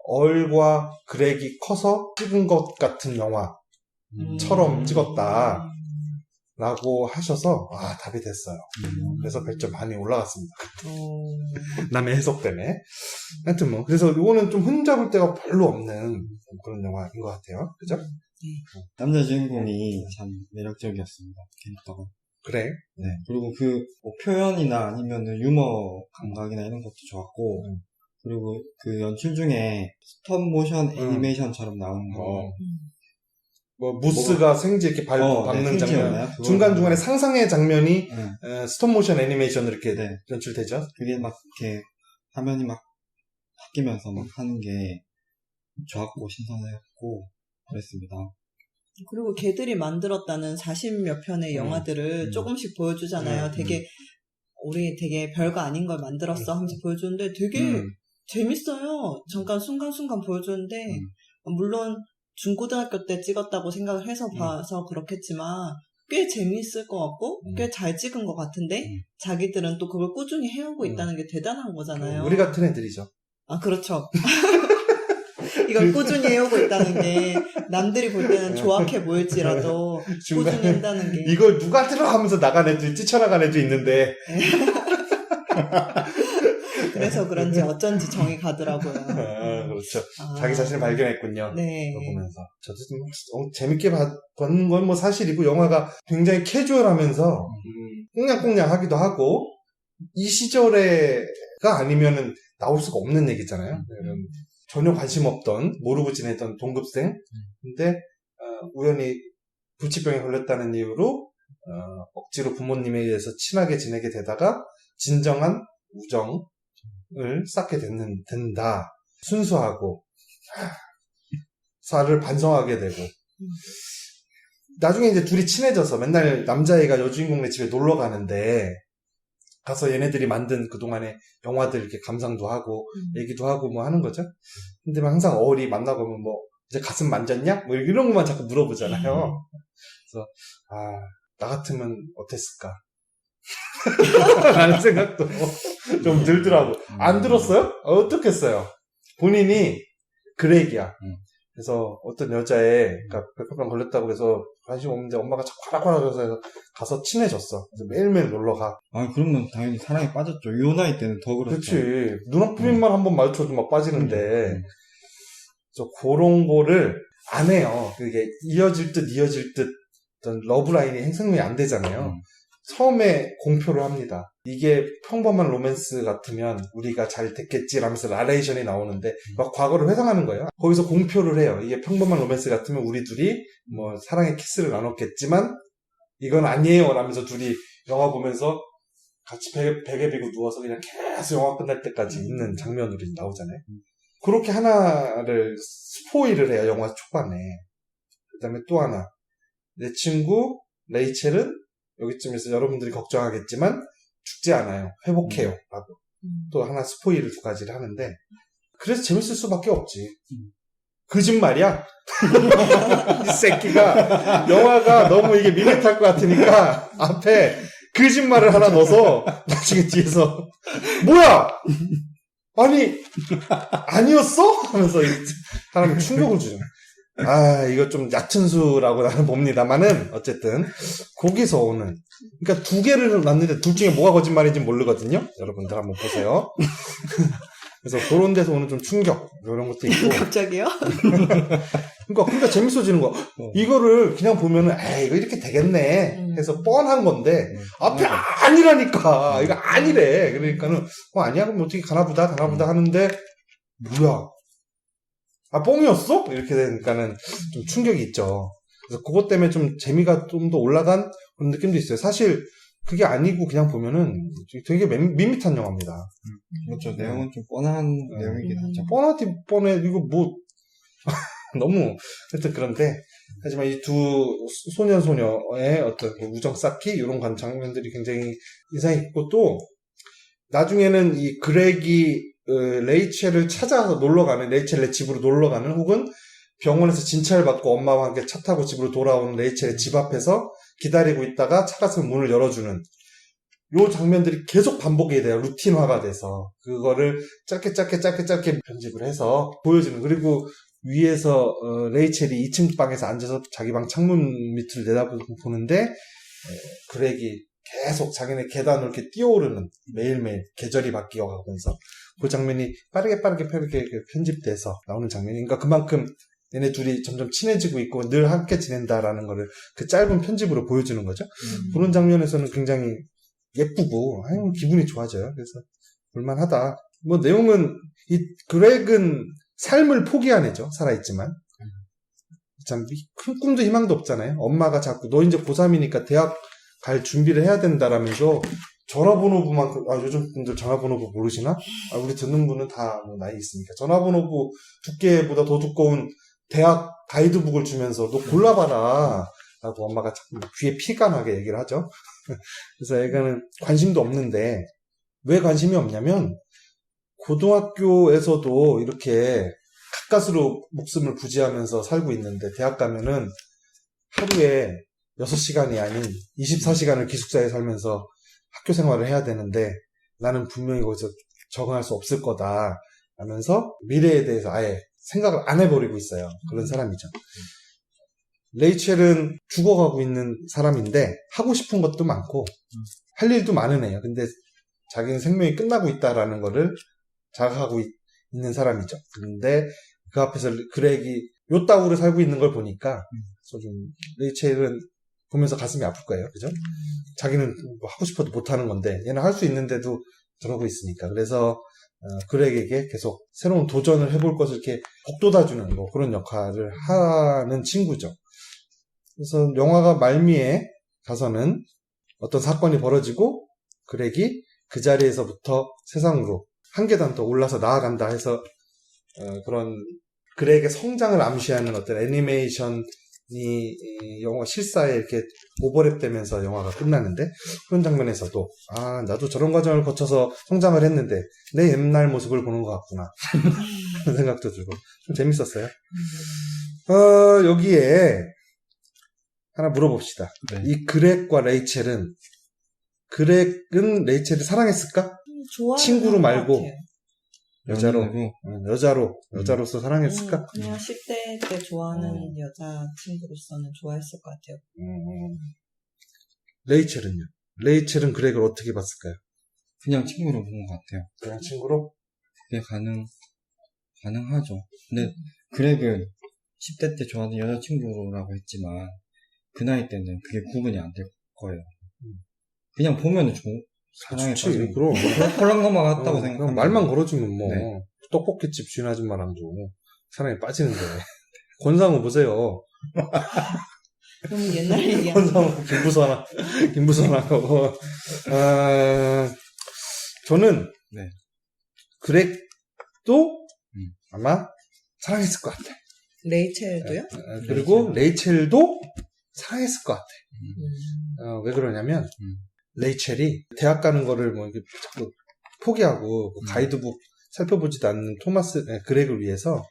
[SPEAKER 1] 얼과 그렉이 커서 찍은 것 같은 영화처럼 찍었다. 라고 하셔서 답이 됐어요. 그래서 별점 많이 올라갔습니다. 남의 해석 때문에. 하여튼 뭐 그래서 이거는 좀 흠잡을 데가 별로 없는 그런 영화인 것 같아요. 그죠?
[SPEAKER 2] 남자 주인공이 참 매력적이었습니다. 캐릭터가.
[SPEAKER 1] 그래.
[SPEAKER 2] 네. 그리고 그 뭐 표현이나 아니면은 유머 감각이나 이런 것도 좋았고, 그리고 그 연출 중에 스톱 모션 애니메이션처럼 나오는 거.
[SPEAKER 1] 뭐 무스가 생지 이렇게 밟는 장면, 중간중간에 상상의 장면이 스톱모션 애니메이션으로 이렇게 연출되죠.
[SPEAKER 2] 그게 막 이렇게 화면이 막 바뀌면서 막 하는 게 좋았고 신선했고 그랬습니다.
[SPEAKER 3] 그리고 걔들이 만들었다는 40몇 편의 영화들을 조금씩 보여주잖아요. 우리 되게 별거 아닌 걸 만들었어 하면서 보여주는데 되게 재밌어요. 잠깐 순간순간 보여주는데 물론 중고등학교 때 찍었다고 생각을 해서 봐서 그렇겠지만 꽤 재미있을 것 같고 꽤 잘 찍은 것 같은데 자기들은 또 그걸 꾸준히 해오고 있다는 게 대단한 거잖아요.
[SPEAKER 1] 우리 같은 애들이죠.
[SPEAKER 3] 그렇죠. 이걸 꾸준히 해오고 있다는 게 남들이 볼 때는 조악해 보일지라도 꾸준히 한다는 게
[SPEAKER 1] 이걸 누가 들어 하면서 나간 애들 뛰쳐나간 애도 있는데
[SPEAKER 3] 그래서 그런지 어쩐지 정이 가더라고요.
[SPEAKER 1] 그렇죠. 자기 자신을 발견했군요.
[SPEAKER 3] 네.
[SPEAKER 1] 이거 보면서. 저도 좀 재밌게 봤던 건 뭐 사실이고, 영화가 굉장히 캐주얼하면서, 꽁냥꽁냥 하기도 하고, 이 시절에가 아니면은 나올 수가 없는 얘기잖아요. 전혀 관심 없던, 모르고 지내던 동급생. 근데, 우연히 불치병에 걸렸다는 이유로, 억지로 부모님에 의해서 친하게 지내게 되다가, 진정한 우정을 쌓게 된다. 순수하고 사를 반성하게 되고 나중에 이제 둘이 친해져서 맨날 남자애가 여주인공네 집에 놀러 가는데 가서 얘네들이 만든 그동안의 영화들 이렇게 감상도 하고 얘기도 하고 뭐 하는 거죠. 근데 항상 어울이 만나고 보면 뭐 이제 가슴 만졌냐? 뭐 이런 것만 자꾸 물어보잖아요. 그래서 나 같으면 어땠을까? 라는 생각도 좀 들더라고. 안 들었어요? 어떻겠어요? 본인이 그렉이야. 그래서 어떤 여자애, 그러니까 백혈병 걸렸다고 그래서 관심 없는데 엄마가 자꾸 화락화락해서 해서 가서 친해졌어. 그래서 매일매일 놀러 가.
[SPEAKER 2] 그러면 당연히 사랑에 빠졌죠. 요 나이 때는 더 그렇죠.
[SPEAKER 1] 그렇지. 눈앞부림만 한번 마주쳐도 막 빠지는데. 그래서 그런 거를 안 해요. 그게 이어질 듯 어떤 러브라인이 생성이 안 되잖아요. 처음에 공표를 합니다. 이게 평범한 로맨스 같으면 우리가 잘 됐겠지 라면서 나레이션이 나오는데 막 과거를 회상하는 거예요. 거기서 공표를 해요. 이게 평범한 로맨스 같으면 우리 둘이 뭐 사랑의 키스를 나눴겠지만 이건 아니에요 라면서 둘이 영화 보면서 같이 베개 비고 누워서 그냥 계속 영화 끝날 때까지 있는 장면으로 나오잖아요. 그렇게 하나를 스포일을 해요. 영화 초반에. 그 다음에 또 하나. 내 친구 레이첼은 여기쯤에서 여러분들이 걱정하겠지만 죽지 않아요. 회복해요. 라고. 또 하나 스포일을 2가지를 하는데 그래서 재밌을 수밖에 없지. 거짓말이야. 이 새끼가 영화가 너무 이게 밋밋할 것 같으니까 앞에 거짓말을 하나 넣어서 나중에 뒤에서 뭐야? 아니 아니었어? 하면서 사람이 충격을 주죠. 아 이거 좀 얕은 수라고 나는 봅니다만은 어쨌든 거기서 오는 그러니까 두 개를 놨는데 둘 중에 뭐가 거짓말인지 모르거든요. 여러분들 한번 보세요. 그래서 그런 데서 오는 좀 충격 이런 것도 있고
[SPEAKER 3] 갑자기요?
[SPEAKER 1] 그러니까 재밌어지는 거. 이거를 그냥 보면은 에이 이거 이렇게 되겠네 해서 뻔한 건데 앞에 아니라니까 이거 아니래. 그러니까는 아니야 그럼 어떻게 가나보다 하는데 뭐야? 아 뻥이었어? 이렇게 되니까는 좀 충격이 있죠. 그래서 그것 때문에 좀 재미가 좀 더 올라간 그런 느낌도 있어요. 사실 그게 아니고 그냥 보면은 되게 밋밋한 영화입니다.
[SPEAKER 2] 그렇죠. 내용은 좀 뻔한 내용이긴 하죠.
[SPEAKER 1] 뻔하디 뻔해. 이거 뭐 너무 하여튼 그런데 하지만 이 두 소년 소녀의 어떤 우정 쌓기 이런 장면들이 굉장히 인상 깊고 또 나중에는 이 그렉이 레이첼을 찾아서 놀러가는 레이첼의 집으로 놀러가는 혹은 병원에서 진찰을 받고 엄마와 함께 차 타고 집으로 돌아오는 레이첼의 집 앞에서 기다리고 있다가 차 갔으면 문을 열어주는 요 장면들이 계속 반복이 돼요. 루틴화가 돼서 그거를 짧게 편집을 해서 보여주는. 그리고 위에서 레이첼이 2층 방에서 앉아서 자기 방 창문 밑을 내다보는데 그렉이 계속 자기네 계단을 이렇게 뛰어오르는 매일매일 계절이 바뀌어가면서 그 장면이 빠르게 편집돼서 나오는 장면이 그러니까 그만큼 얘네 둘이 점점 친해지고 있고 늘 함께 지낸다라는 거를 그 짧은 편집으로 보여주는 거죠. 그런 장면에서는 굉장히 예쁘고 기분이 좋아져요. 그래서 볼만하다. 뭐 내용은 이 그렉은 삶을 포기한 애죠. 살아있지만 참 큰 꿈도 희망도 없잖아요. 엄마가 자꾸 너 이제 고3이니까 대학 갈 준비를 해야 된다라면서 전화번호부만 요즘 분들 전화번호부 모르시나? 우리 듣는 분은 다 뭐 나이 있으니까 전화번호부 두께보다 더 두꺼운 대학 가이드북을 주면서 너 골라봐라 라고 엄마가 자꾸 귀에 피가 나게 얘기를 하죠. 그래서 애가는 관심도 없는데 왜 관심이 없냐면 고등학교에서도 이렇게 가까스로 목숨을 부지하면서 살고 있는데 대학 가면은 하루에 6시간이 아닌 24시간을 기숙사에 살면서 학교 생활을 해야 되는데 나는 분명히 거기서 적응할 수 없을 거다 하면서 미래에 대해서 아예 생각을 안 해버리고 있어요. 그런 사람이죠. 레이첼은 죽어가고 있는 사람인데 하고 싶은 것도 많고 할 일도 많은 애예요. 근데 자기는 생명이 끝나고 있다라는 거를 자각하고 있는 사람이죠. 근데 그 앞에서 그렉이 요따구로 살고 있는 걸 보니까 좀 레이첼은 보면서 가슴이 아플 거예요. 그죠? 자기는 뭐 하고 싶어도 못하는 건데 얘는 할 수 있는데도 저러고 있으니까. 그래서 그렉에게 계속 새로운 도전을 해볼 것을 이렇게 북돋아주는 뭐 그런 역할을 하는 친구죠. 그래서 영화가 말미에 가서는 어떤 사건이 벌어지고 그렉이 그 자리에서부터 세상으로 한 계단 더 올라서 나아간다 해서 그런 그렉의 성장을 암시하는 어떤 애니메이션이 이 영화 실사에 이렇게 오버랩되면서 영화가 끝나는데 그런 장면에서도 나도 저런 과정을 거쳐서 성장을 했는데 내 옛날 모습을 보는 것 같구나 그런 생각도 들고 좀 재밌었어요. 여기에 하나 물어봅시다. 네. 이 그렉과 레이첼은 레이첼을 사랑했을까? 친구로 말고 여자로서 사랑했을까?
[SPEAKER 3] 그냥 10대 때 좋아하는 여자 친구로서는 좋아했을 것 같아요.
[SPEAKER 1] 레이첼은요? 레이첼은 그렉을 어떻게 봤을까요?
[SPEAKER 2] 그냥 친구로 본 것 같아요.
[SPEAKER 1] 그냥 친구로?
[SPEAKER 2] 그게 가능하죠. 근데 그렉은 10대 때 좋아하는 여자친구라고 했지만 그 나이 때는 그게 구분이 안 될 거예요. 그냥 보면은 사랑에 빠지고
[SPEAKER 1] 그럼
[SPEAKER 2] 헐렁 넘어갔다고 생각하면
[SPEAKER 1] 말만 걸어주면 뭐 네. 떡볶이집 주인 아줌마랑도 사랑에 빠지는데 권상우 보세요.
[SPEAKER 3] 너무 옛날 얘기야.
[SPEAKER 1] 권상우 김부선하고 저는
[SPEAKER 2] 네.
[SPEAKER 1] 그렉도 아마 사랑했을 것 같아.
[SPEAKER 3] 레이첼도요?
[SPEAKER 1] 그리고 레이첼도 사랑했을 것 같아. 왜 그러냐면 레이첼이 대학 가는 거를 뭐 이렇게 자꾸 포기하고 가이드북 살펴보지도 않는 그렉을 위해서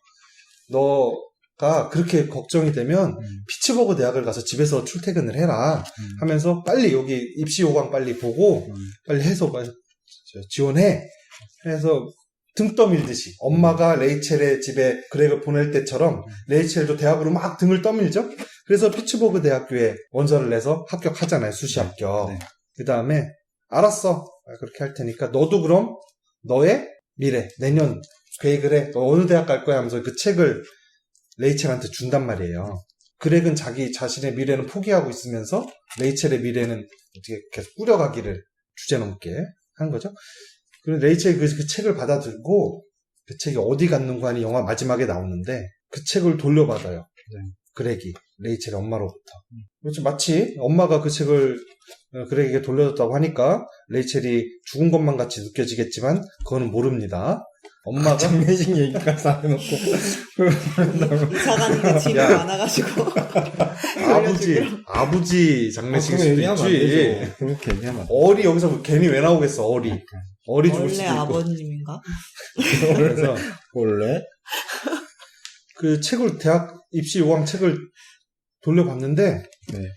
[SPEAKER 1] 너가 그렇게 걱정이 되면 피츠버그 대학을 가서 집에서 출퇴근을 해라 하면서 빨리 여기 입시 요강 빨리 보고 빨리 해서 지원해. 해서 등 떠밀듯이 엄마가 레이첼의 집에 그렉을 보낼 때처럼 레이첼도 대학으로 막 등을 떠밀죠. 그래서 피츠버그 대학교에 원서를 내서 합격하잖아요. 수시 합격.
[SPEAKER 2] 네.
[SPEAKER 1] 그 다음에 알았어. 그렇게 할 테니까 너도 그럼 너의 미래 내년 계획을 해. 너 어느 대학 갈 거야 하면서 그 책을 레이첼한테 준단 말이에요. 그렉은 자기 자신의 미래는 포기하고 있으면서 레이첼의 미래는 어떻게 계속 꾸려가기를 주제넘게 한 거죠. 그리고 레이첼이 그 책을 받아들고 그 책이 어디 갔는가 하니 영화 마지막에 나오는데 그 책을 돌려받아요.
[SPEAKER 2] 네.
[SPEAKER 1] 그렉이 레이첼의 엄마로부터. 그렇지, 마치 엄마가 그 책을 그렉에게 돌려줬다고 하니까 레이첼이 죽은 것만 같이 느껴지겠지만 그거는 모릅니다. 엄마가
[SPEAKER 2] 장례식 얘기까지 다 해놓고
[SPEAKER 3] 이사 가는데 짐이
[SPEAKER 1] 야.
[SPEAKER 3] 많아가지고
[SPEAKER 1] 아버지 장례식일 수도
[SPEAKER 2] 얘기하면 안
[SPEAKER 1] 있지.
[SPEAKER 2] 되죠. 그렇게 얘기하면 안 돼.
[SPEAKER 1] 어리 여기서 괜히 왜 나오겠어. 어리 죽을
[SPEAKER 3] 원래
[SPEAKER 1] 수도 있고.
[SPEAKER 3] 아버님인가?
[SPEAKER 1] 그래서
[SPEAKER 2] 원래
[SPEAKER 1] 그 책을 대학 입시 요강 책을 돌려봤는데
[SPEAKER 2] 네.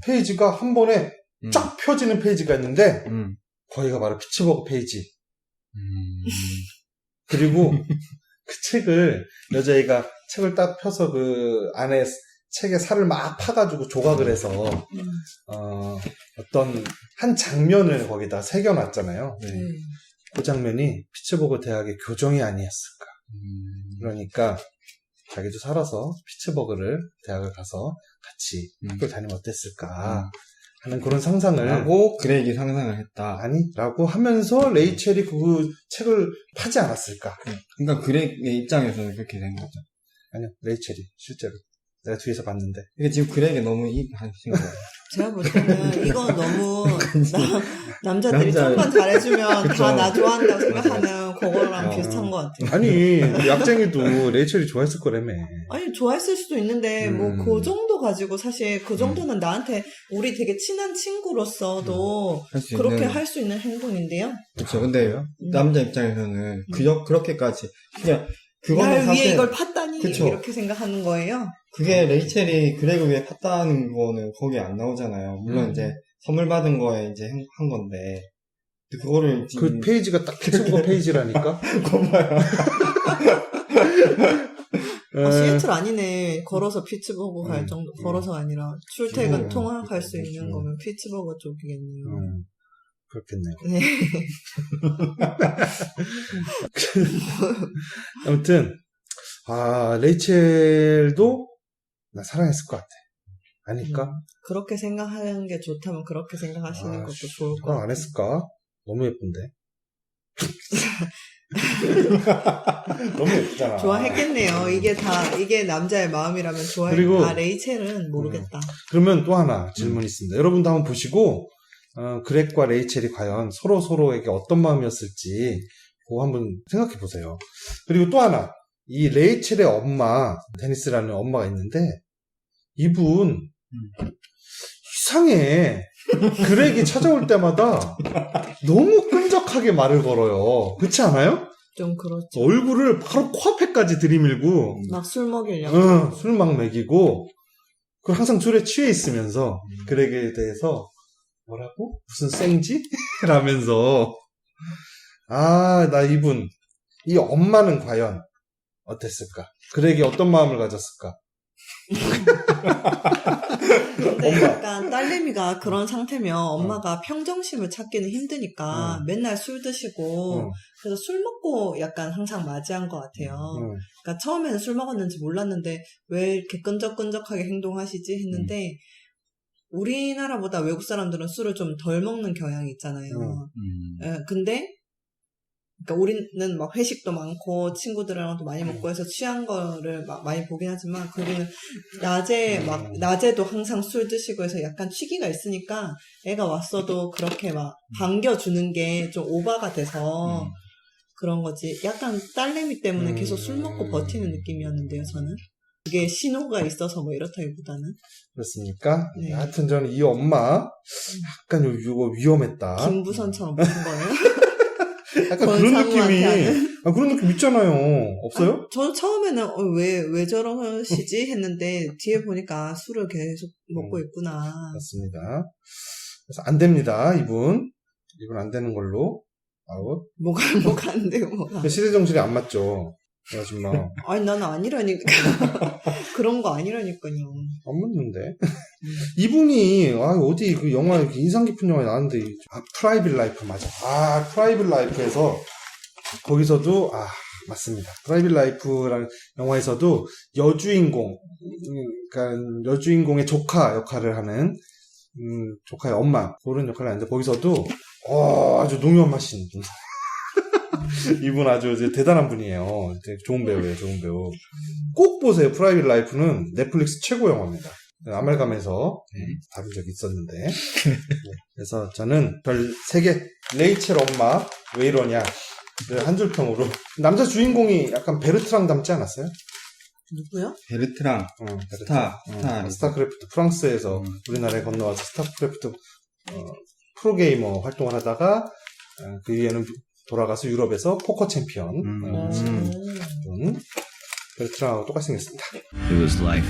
[SPEAKER 1] 페이지가 한 번에 쫙 펴지는 페이지가 있는데 거기가 바로 피츠버그 페이지. 그리고 그 책을 여자애가 책을 딱 펴서 그 안에 책에 살을 막 파가지고 조각을 해서 어떤 한 장면을 거기다 새겨놨잖아요.
[SPEAKER 2] 네.
[SPEAKER 1] 그 장면이 피츠버그 대학의 교정이 아니었을까. 그러니까 자기도 살아서 피츠버그를 대학을 가서 같이 학교를 다니면 어땠을까 하는 그런 상상을
[SPEAKER 2] 하고 그렉이 상상을 했다.
[SPEAKER 1] 라고 하면서 레이첼이 그 책을 파지 않았을까.
[SPEAKER 2] 그러니까 그렉의 입장에서는 그렇게 된 거죠.
[SPEAKER 1] 아니요, 레이첼이 실제로 내가 뒤에서 봤는데.
[SPEAKER 2] 이게 지금 그렉에 너무 이입하신 거예요.
[SPEAKER 3] 제가 볼 때는 이거 너무 남자들이
[SPEAKER 2] 남자-
[SPEAKER 3] 좀만 잘해주면
[SPEAKER 2] 그쵸.
[SPEAKER 3] 다 나 좋아한다고 생각하는 그거랑
[SPEAKER 2] 어.
[SPEAKER 3] 비슷한 것 같아요.
[SPEAKER 1] 아니, 약쟁이도 레이첼이 좋아했을 거라며.
[SPEAKER 3] 아니 좋아했을 수도 있는데 뭐 그 정도 가지고 사실 그 정도는 나한테 우리 되게 친한 친구로서도
[SPEAKER 2] 할 수
[SPEAKER 3] 그렇게
[SPEAKER 2] 있는.
[SPEAKER 3] 할 수 있는 행동인데요.
[SPEAKER 2] 그렇죠. 근데 남자 입장에서는 그렇게까지 그냥 그거는
[SPEAKER 3] 날 위해
[SPEAKER 2] 사실
[SPEAKER 3] 이걸 팠다니
[SPEAKER 2] 그쵸.
[SPEAKER 3] 이렇게 생각하는 거예요.
[SPEAKER 2] 그게 레이첼이 그렉을 위해 팠다는 거는 거기에 안 나오잖아요. 물론 이제 선물 받은 거에 이제 한 건데 근데 그거를
[SPEAKER 1] 그 페이지가 딱 피츠버그 페이지라니까?
[SPEAKER 2] 거봐요.
[SPEAKER 3] 시애틀 아니네. 걸어서 피츠버그 갈 정도. 걸어서 아니라 출퇴근
[SPEAKER 2] 그거요.
[SPEAKER 3] 통학할 수 있는 거면 피츠버그 쪽이겠네요.
[SPEAKER 1] 그렇겠네요.
[SPEAKER 3] 네.
[SPEAKER 1] 아무튼, 레이첼도 나 사랑했을 것 같아. 아니까?
[SPEAKER 3] 그렇게 생각하는 게 좋다면 그렇게 생각하시는 것도 좋을 것
[SPEAKER 1] 사랑
[SPEAKER 3] 같아요.
[SPEAKER 1] 안 했을까? 너무 예쁜데. 너무 예쁘잖아.
[SPEAKER 3] 좋아했겠네요. 이게 남자의 마음이라면
[SPEAKER 1] 그리고-
[SPEAKER 3] 레이첼은 모르겠다.
[SPEAKER 1] 그러면 또 하나 질문이 있습니다. 여러분도 한번 보시고, 그렉과 레이첼이 과연 서로에게 어떤 마음이었을지, 그거 한번 생각해 보세요. 그리고 또 하나, 이 레이첼의 엄마, 데니스라는 엄마가 있는데, 이분, 이상해. 그렉이 찾아올 때마다 너무 끈적하게 말을 걸어요. 그렇지 않아요?
[SPEAKER 3] 좀 그렇죠.
[SPEAKER 1] 얼굴을 바로 코앞에까지 들이밀고,
[SPEAKER 3] 막 술 먹이려고.
[SPEAKER 1] 술 막 먹이고, 그 항상 술에 취해 있으면서, 그렉에 대해서, 뭐라고? 무슨 쌩지? 라면서, 나 이분, 이 엄마는 과연 어땠을까? 그렉이 어떤 마음을 가졌을까?
[SPEAKER 3] 근데 약간 딸내미가 그런 상태면 엄마가 평정심을 찾기는 힘드니까 맨날 술 드시고 그래서 술 먹고 약간 항상 맞이한 것 같아요. 그러니까 처음에는 술 먹었는지 몰랐는데 왜 이렇게 끈적끈적하게 행동하시지 했는데 우리나라보다 외국 사람들은 술을 좀 덜 먹는 경향이 있잖아요. 근데 그러니까 우리는 막 회식도 많고 친구들이랑도 많이 먹고 해서 취한 거를 막 많이 보긴 하지만 거기는 낮에도 항상 술 드시고 해서 약간 취기가 있으니까 애가 왔어도 그렇게 막 반겨주는 게 좀 오바가 돼서 그런 거지. 약간 딸내미 때문에 계속 술 먹고 버티는 느낌이었는데요, 저는. 그게 신호가 있어서 뭐 이렇다기보다는.
[SPEAKER 1] 그렇습니까?
[SPEAKER 3] 네.
[SPEAKER 1] 하여튼 저는 이 엄마, 약간 이거 위험했다.
[SPEAKER 3] 김부선처럼 무슨 거예요?
[SPEAKER 1] 약간 그런 느낌이,
[SPEAKER 3] 권상우한테 하는.
[SPEAKER 1] 그런 느낌 있잖아요. 없어요?
[SPEAKER 3] 저는 처음에는 왜 저러시지 했는데 뒤에 보니까 술을 계속 먹고 있구나.
[SPEAKER 1] 맞습니다. 그래서 안 됩니다, 이분 안 되는 걸로. 아웃.
[SPEAKER 3] 뭐가 안 되고 뭐가.
[SPEAKER 1] 시대 정신이 안 맞죠. 이 아줌마.
[SPEAKER 3] 아니 나는 아니라니까. 그런 거 아니라니까요.
[SPEAKER 1] 안 맞는데. 이분이 어디 그 영화 인상 깊은 영화에 나왔는데 프라이빗 라이프 맞아. 프라이빗 라이프에서 거기서도 맞습니다. 프라이빗 라이프라는 영화에서도 여주인공, 그러니까 여주인공의 조카 역할을 하는 조카의 엄마 그런 역할을 하는데 거기서도 아주 농염하신 분. 이분 아주 대단한 분이에요. 되게 좋은 배우예요, 좋은 배우. 꼭 보세요. 프라이빗 라이프는 넷플릭스 최고 영화입니다. 아말감에서 다룬 적이 있었는데. 네, 그래서 저는 별 3개. 레이첼 엄마 왜 이러냐. 한 줄평으로. 남자 주인공이 약간 베르트랑 닮지 않았어요?
[SPEAKER 3] 누구요?
[SPEAKER 2] 베르트랑
[SPEAKER 1] 스타크래프트 프랑스에서 우리나라에 건너와서 스타크래프트 프로게이머 활동을 하다가 그 이후에는 돌아가서 유럽에서 포커 챔피언 베르트랑하고 똑같이 생겼습니다.
[SPEAKER 4] It was life.